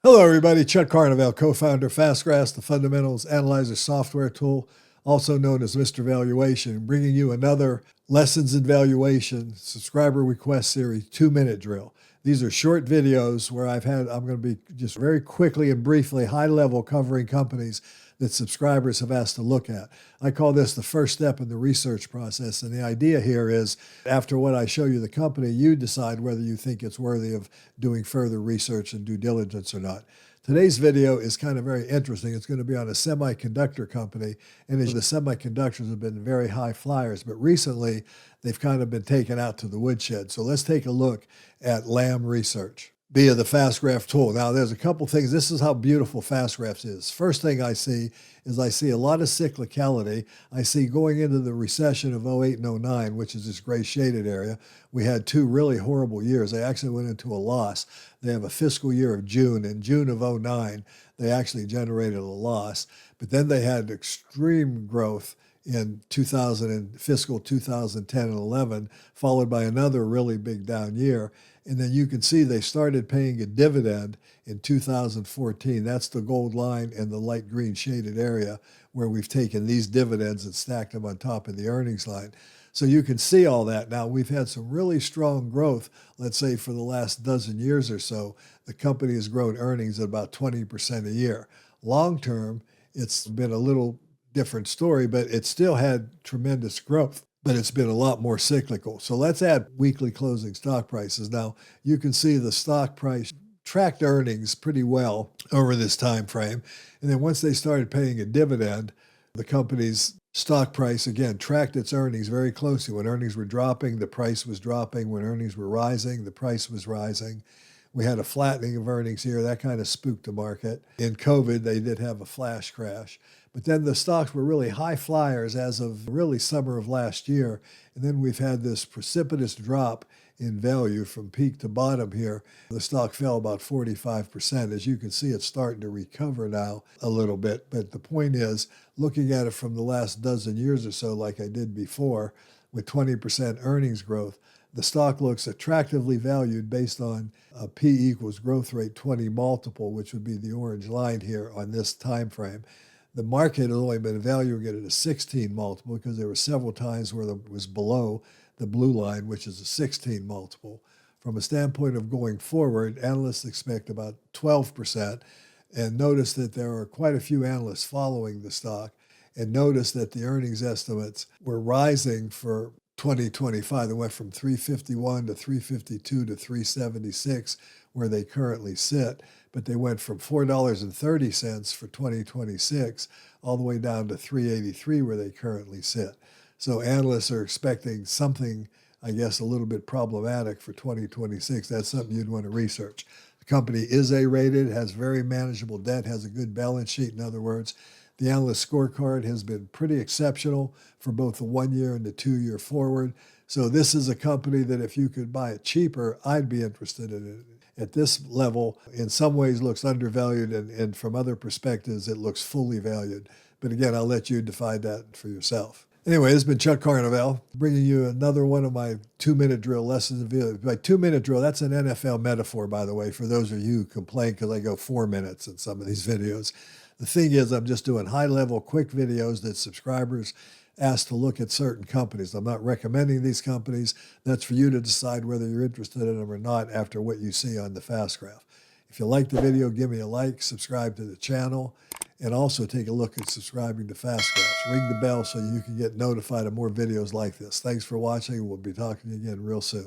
Hello, everybody. Chuck Carnevale, co-founder of FastGraphs, the fundamentals analyzer software tool, also known as Mr. Valuation, bringing you another Lessons in Valuation subscriber request series 2-minute drill. These are short videos where I'm going to be just very quickly and briefly, high level, covering companies that subscribers have asked to look at. I call this the first step in the research process. And the idea here is, after what I show you the company, you decide whether you think it's worthy of doing further research and due diligence or not. Today's video is kind of very interesting. It's going to be on a semiconductor company. And the semiconductors have been very high flyers, but recently they've kind of been taken out to the woodshed. So let's take a look at LAM Research via the FastGraph tool. Now, there's a couple things. This is how beautiful FastGraphs is. First thing I see is I see a lot of cyclicality. I see going into the recession of 08 and 09, which is this gray shaded area, we had two really horrible years. They actually went into a loss. They have a fiscal year of June. In June of 09, they actually generated a loss. But then they had extreme growth in fiscal 2010 and 11, followed by another really big down year. And then you can see they started paying a dividend in 2014. That's the gold line and the light green shaded area where we've taken these dividends and stacked them on top of the earnings line. So you can see all that. Now, we've had some really strong growth, let's say for the last dozen years or so. The company has grown earnings at about 20% a year. Long term, it's been a little different story, but it still had tremendous growth. But it's been a lot more cyclical. So let's add weekly closing stock prices. Now, you can see the stock price tracked earnings pretty well over this time frame. And then once they started paying a dividend, the company's stock price, again, tracked its earnings very closely. When earnings were dropping, the price was dropping. When earnings were rising, the price was rising. We had a flattening of earnings here. That kind of spooked the market. In COVID, they did have a flash crash. But then the stocks were really high flyers as of really summer of last year. And then we've had this precipitous drop in value from peak to bottom here. The stock fell about 45%. As you can see, it's starting to recover now a little bit. But the point is, looking at it from the last dozen years or so, like I did before, with 20% earnings growth, the stock looks attractively valued based on a P equals growth rate 20 multiple, which would be the orange line here on this time frame. The market has only been valuing it at a 16 multiple because there were several times where it was below the blue line, which is a 16 multiple. From a standpoint of going forward, analysts expect about 12%. And notice that there are quite a few analysts following the stock. And notice that the earnings estimates were rising for 2025. They went from 351 to 352 to 376, where they currently sit. But they went from $4.30 for 2026 all the way down to 383, where they currently sit. So analysts are expecting something, I guess, a little bit problematic for 2026. That's something you'd want to research. The company is A-rated, has very manageable debt, has a good balance sheet. In other words, the analyst scorecard has been pretty exceptional for both the 1 year and the 2 year forward. So this is a company that if you could buy it cheaper, I'd be interested in it. At this level, in some ways looks undervalued, and from other perspectives, it looks fully valued. But again, I'll let you decide that for yourself. Anyway, this has been Chuck Carnevale, bringing you another one of my 2-minute drill lessons. My 2-minute drill, that's an NFL metaphor, by the way, for those of you who complain because I go 4 minutes in some of these videos. The thing is, I'm just doing high-level, quick videos that subscribers asked to look at certain companies. I'm not recommending these companies. That's for you to decide whether you're interested in them or not after what you see on the FastGraph. If you like the video, give me a like, subscribe to the channel, and also take a look at subscribing to FastGraphs. Ring the bell so you can get notified of more videos like this. Thanks for watching. We'll be talking to you again real soon.